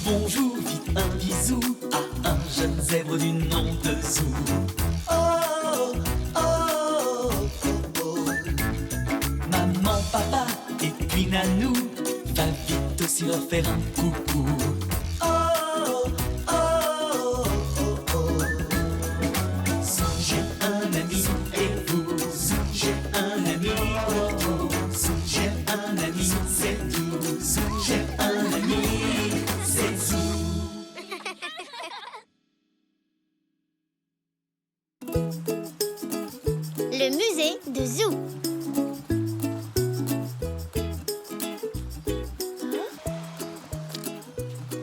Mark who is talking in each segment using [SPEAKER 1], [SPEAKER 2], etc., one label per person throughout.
[SPEAKER 1] bonjour, vite un bisou à un jeune zèbre du nom de Zou. Oh, oh, oh, oh. Maman, papa et puis Nanou, va vite aussi leur faire un coucou. Oh, oh, oh, oh. Zou, j'ai un ami et vous. Zou, j'ai un ami pour vous. Zou, j'ai un ami, c'est tout. Zou, j'ai un ami, c'est Zou.
[SPEAKER 2] Le musée de Zou.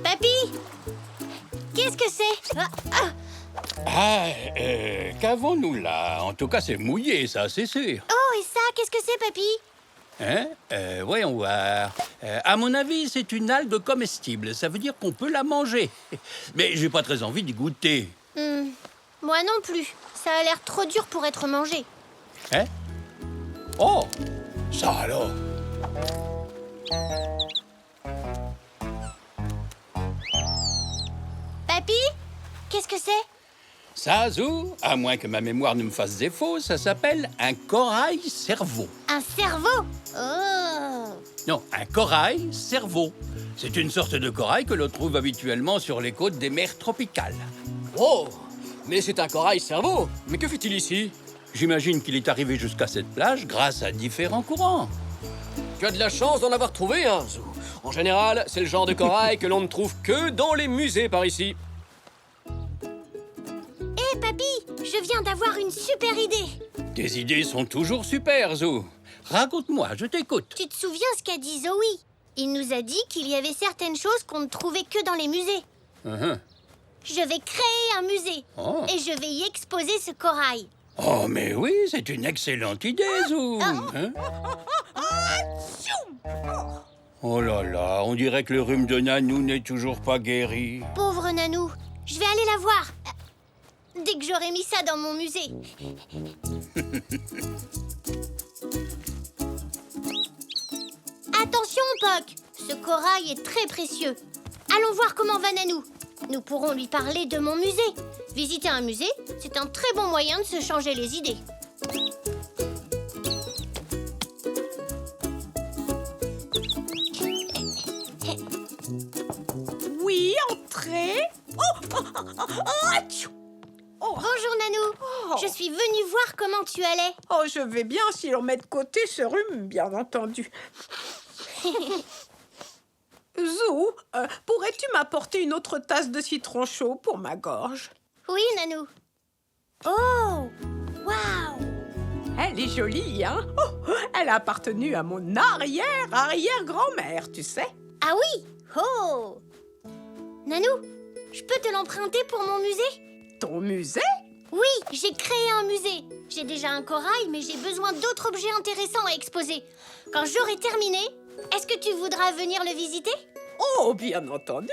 [SPEAKER 2] Papy, qu'est-ce que c'est?
[SPEAKER 3] Qu'avons-nous là? En tout cas, c'est mouillé, ça, c'est sûr.
[SPEAKER 2] Oh, et ça, qu'est-ce que c'est, papy?
[SPEAKER 3] Hein? Voyons voir. À mon avis, c'est une algue comestible. Ça veut dire qu'on peut la manger. Mais j'ai pas très envie d'y goûter.
[SPEAKER 2] Moi non plus. Ça a l'air trop dur pour être mangé.
[SPEAKER 3] Hein? Oh! Ça alors!
[SPEAKER 2] Papy, qu'est-ce que c'est?
[SPEAKER 3] Ça, Zou, à moins que ma mémoire ne me fasse défaut, ça s'appelle un corail-cerveau.
[SPEAKER 2] Un cerveau? Oh!
[SPEAKER 3] Non, un corail-cerveau. C'est une sorte de corail que l'on trouve habituellement sur les côtes des mers tropicales.
[SPEAKER 4] Oh! Mais c'est un corail-cerveau! Mais que fait-il ici?
[SPEAKER 3] J'imagine qu'il est arrivé jusqu'à cette plage grâce à différents courants.
[SPEAKER 4] Tu as de la chance d'en avoir trouvé un, Zou. En général, c'est le genre de corail que l'on ne trouve que dans les musées par ici.
[SPEAKER 2] Hé, papy, je viens d'avoir une super idée.
[SPEAKER 3] Tes idées sont toujours super, Zou. Raconte-moi, je t'écoute.
[SPEAKER 2] Tu te souviens ce qu'a dit Zoé? Il nous a dit qu'il y avait certaines choses qu'on ne trouvait que dans les musées. Je vais créer un musée et je vais y exposer ce corail.
[SPEAKER 3] Oh, mais oui, c'est une excellente idée, Zou. Hein? Oh là là, on dirait que le rhume de Nanou n'est toujours pas guéri.
[SPEAKER 2] Pauvre Nanou, je vais aller la voir. Dès que j'aurai mis ça dans mon musée. Attention, Poc, ce corail est très précieux. Allons voir comment va Nanou. Nous pourrons lui parler de mon musée. Visiter un musée, c'est un très bon moyen de se changer les idées.
[SPEAKER 5] Oui, entrez.
[SPEAKER 2] Bonjour Nanou, je suis venue voir comment tu allais.
[SPEAKER 5] Oh, je vais bien si l'on met de côté ce rhume, bien entendu. Zou, pourrais-tu m'apporter une autre tasse de citron chaud pour ma gorge?
[SPEAKER 2] Oui, Nanou. Oh, waouh!
[SPEAKER 5] Elle est jolie, hein? Oh, elle a appartenu à mon arrière-arrière-grand-mère, tu sais.
[SPEAKER 2] Ah oui! Oh! Nanou, je peux te l'emprunter pour mon musée?
[SPEAKER 5] Ton musée?
[SPEAKER 2] Oui, j'ai créé un musée. J'ai déjà un corail, mais j'ai besoin d'autres objets intéressants à exposer. Quand j'aurai terminé, est-ce que tu voudras venir le visiter?
[SPEAKER 5] Oh, bien entendu.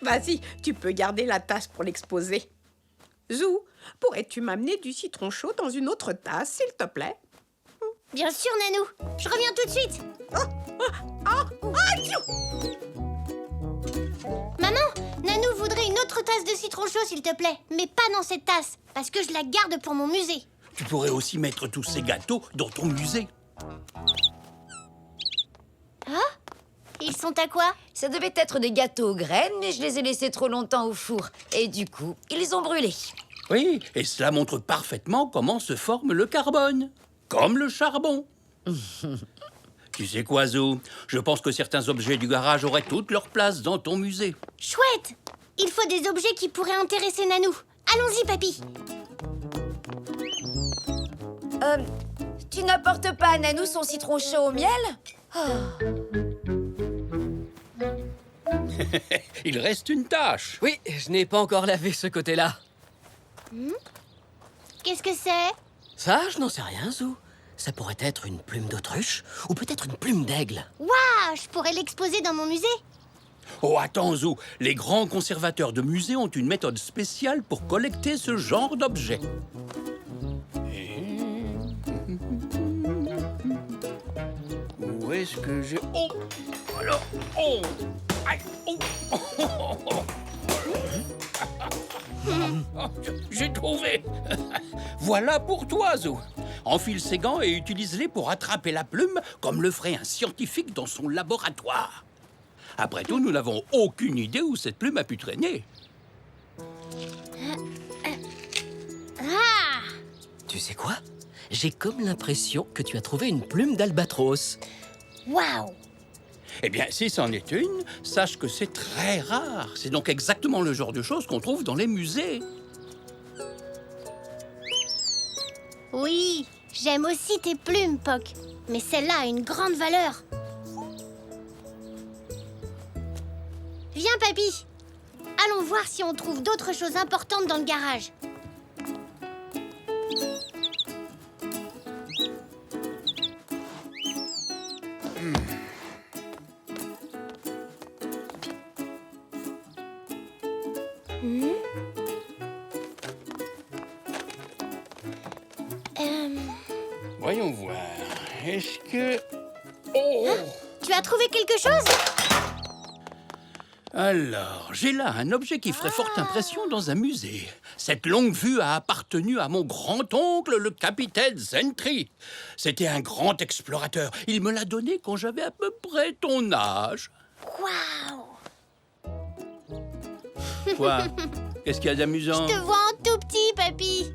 [SPEAKER 5] Vas-y, tu peux garder la tasse pour l'exposer. Zou, pourrais-tu m'amener du citron chaud dans une autre tasse, s'il te plaît?
[SPEAKER 2] Bien sûr, Nanou. Je reviens tout de suite. Maman, Nanou voudrait une autre tasse de citron chaud, s'il te plaît. Mais pas dans cette tasse, parce que je la garde pour mon musée.
[SPEAKER 3] Tu pourrais aussi mettre tous ces gâteaux dans ton musée.
[SPEAKER 2] Ils sont à quoi?
[SPEAKER 6] Ça devait être des gâteaux aux graines, mais je les ai laissés trop longtemps au four. Et du coup, ils ont brûlé.
[SPEAKER 3] Oui, et cela montre parfaitement comment se forme le carbone. Comme le charbon. Tu sais quoi, Zou? Je pense que certains objets du garage auraient toute leur place dans ton musée.
[SPEAKER 2] Chouette! Il faut des objets qui pourraient intéresser Nanou. Allons-y, papy.
[SPEAKER 6] Tu n'apportes pas à Nanou son citron chaud au miel?
[SPEAKER 3] Il reste une tâche.
[SPEAKER 4] Oui, je n'ai pas encore lavé ce côté-là.
[SPEAKER 2] Qu'est-ce que c'est?
[SPEAKER 4] Ça, je n'en sais rien, Zou. Ça pourrait être une plume d'autruche ou peut-être une plume d'aigle.
[SPEAKER 2] Waouh! Je pourrais l'exposer dans mon musée.
[SPEAKER 3] Oh, attends, Zou. Les grands conservateurs de musées ont une méthode spéciale pour collecter ce genre d'objets. Où est-ce que j'ai... Oh! Alors, oh! Aïe. Oh. J'ai trouvé. Voilà pour toi, Zou. Enfile ses gants et utilise-les pour attraper la plume comme le ferait un scientifique dans son laboratoire. Après tout, nous n'avons aucune idée où cette plume a pu traîner.
[SPEAKER 2] Ah!
[SPEAKER 7] Tu sais quoi? J'ai comme l'impression que tu as trouvé une plume d'albatros.
[SPEAKER 2] Waouh!
[SPEAKER 3] Eh bien, si c'en est une, sache que c'est très rare. C'est donc exactement le genre de choses qu'on trouve dans les musées.
[SPEAKER 2] Oui, j'aime aussi tes plumes, Poc. Mais celle-là a une grande valeur. Viens, papy. Allons voir si on trouve d'autres choses importantes dans le garage.
[SPEAKER 3] Voyons voir. Est-ce que... Oh!
[SPEAKER 2] Tu as trouvé quelque chose?
[SPEAKER 3] Alors, j'ai là un objet qui ferait forte impression dans un musée. Cette longue vue a appartenu à mon grand-oncle, le capitaine Zentry. C'était un grand explorateur. Il me l'a donné quand j'avais à peu près ton âge.
[SPEAKER 2] Waouh!
[SPEAKER 3] Quoi? Qu'est-ce qu'il y a d'amusant?
[SPEAKER 2] Je te vois en tout petit, papy.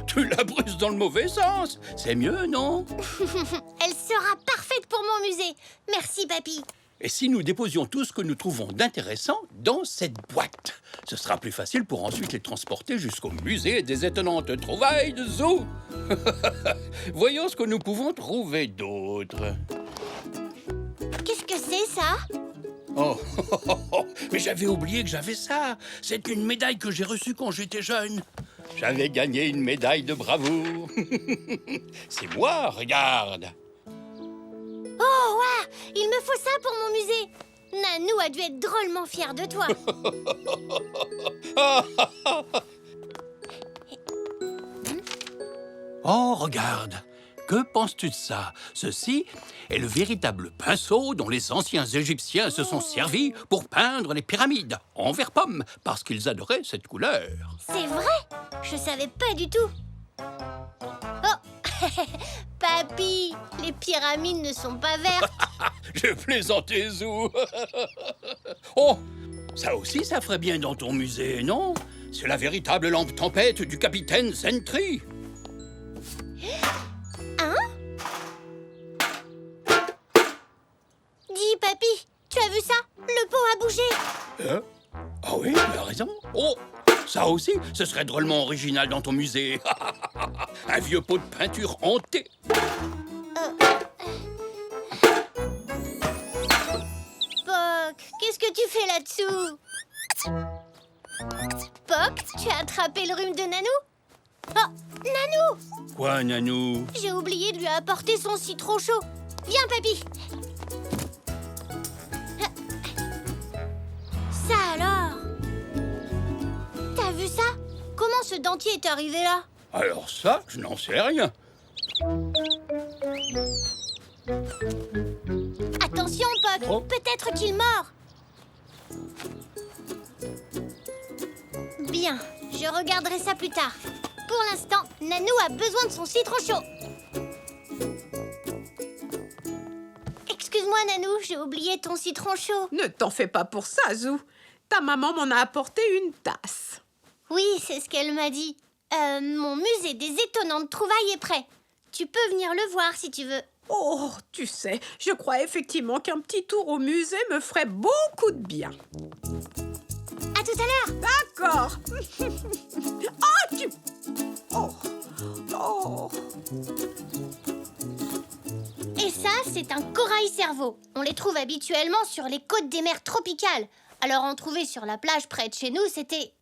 [SPEAKER 3] Tu la brises dans le mauvais sens. C'est mieux, non?
[SPEAKER 2] Elle sera parfaite pour mon musée. Merci, papy.
[SPEAKER 3] Et si nous déposions tout ce que nous trouvons d'intéressant dans cette boîte? Ce sera plus facile pour ensuite les transporter jusqu'au musée des étonnantes trouvailles de Zou. Voyons ce que nous pouvons trouver d'autre.
[SPEAKER 2] Qu'est-ce que c'est, ça?
[SPEAKER 3] Oh, mais j'avais oublié que j'avais ça. C'est une médaille que j'ai reçue quand j'étais jeune. J'avais gagné une médaille de bravoure. C'est moi, regarde.
[SPEAKER 2] Oh, waouh! Il me faut ça pour mon musée. Nanou a dû être drôlement fière de toi.
[SPEAKER 3] Oh, regarde. Que penses-tu de ça? Ceci est le véritable pinceau dont les anciens Égyptiens se sont servis pour peindre les pyramides en vert pomme, parce qu'ils adoraient cette couleur.
[SPEAKER 2] C'est vrai? Je savais pas du tout. Oh! Papy, les pyramides ne sont pas vertes.
[SPEAKER 3] J'ai plaisanté, Zou. Oh, ça aussi, ça ferait bien dans ton musée, non? C'est la véritable lampe tempête du capitaine Zentry.
[SPEAKER 2] Hein? Dis, papy, tu as vu ça? Le pot a bougé.
[SPEAKER 3] Hein? Ah oui, tu as raison. Oh, ça aussi, ce serait drôlement original dans ton musée. Un vieux pot de peinture hanté.
[SPEAKER 2] Poc, qu'est-ce que tu fais là-dessous? Poc, tu as attrapé le rhume de Nanou? Oh, Nanou!
[SPEAKER 3] Quoi, Nanou?
[SPEAKER 2] J'ai oublié de lui apporter son citron chaud. Viens, papy. Ça alors? T'as vu ça? Comment ce dentier est arrivé là?
[SPEAKER 3] Alors ça, je n'en sais rien.
[SPEAKER 2] Attention, Poc,
[SPEAKER 3] Oh.
[SPEAKER 2] peut-être qu'il mord. Bien, je regarderai ça plus tard. Pour l'instant, Nanou a besoin de son citron chaud. Excuse-moi, Nanou, j'ai oublié ton citron chaud.
[SPEAKER 5] Ne t'en fais pas pour ça, Zou. Ta maman m'en a apporté une tasse.
[SPEAKER 2] Oui, c'est ce qu'elle m'a dit. Mon musée des étonnantes trouvailles est prêt. Tu peux venir le voir si tu veux.
[SPEAKER 5] Oh, tu sais, je crois effectivement qu'un petit tour au musée me ferait beaucoup de bien.
[SPEAKER 2] À tout à l'heure.
[SPEAKER 5] D'accord. Ah, tu... Oh. Oh.
[SPEAKER 2] Et ça, c'est un corail-cerveau. On les trouve habituellement sur les côtes des mers tropicales. Alors en trouver sur la plage près de chez nous, c'était...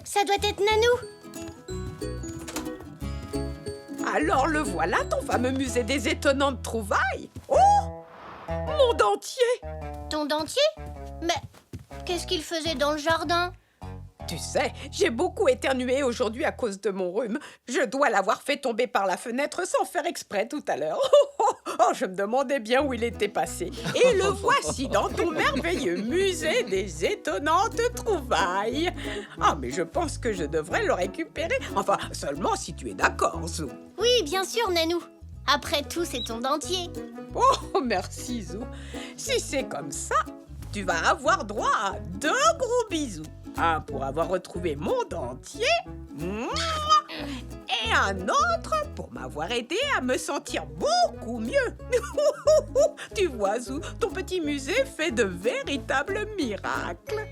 [SPEAKER 2] ça doit être Nanou.
[SPEAKER 5] Alors le voilà, ton fameux musée des étonnantes trouvailles. Oh, mon dentier.
[SPEAKER 2] Ton dentier? Mais qu'est-ce qu'il faisait dans le jardin?
[SPEAKER 5] Tu sais, j'ai beaucoup éternué aujourd'hui à cause de mon rhume. Je dois l'avoir fait tomber par la fenêtre sans faire exprès tout à l'heure. Oh, je me demandais bien où il était passé. Et le voici dans ton merveilleux musée des étonnantes trouvailles. Ah, mais je pense que je devrais le récupérer. Enfin, seulement si tu es d'accord, Zou.
[SPEAKER 2] Oui, bien sûr, Nanou. Après tout, c'est ton dentier.
[SPEAKER 5] Oh, merci, Zou. Si c'est comme ça, tu vas avoir droit à 2 gros bisous. Un pour avoir retrouvé mon dentier. Et un autre pour m'avoir aidé à me sentir beaucoup mieux. Tu vois, Zou, ton petit musée fait de véritables miracles.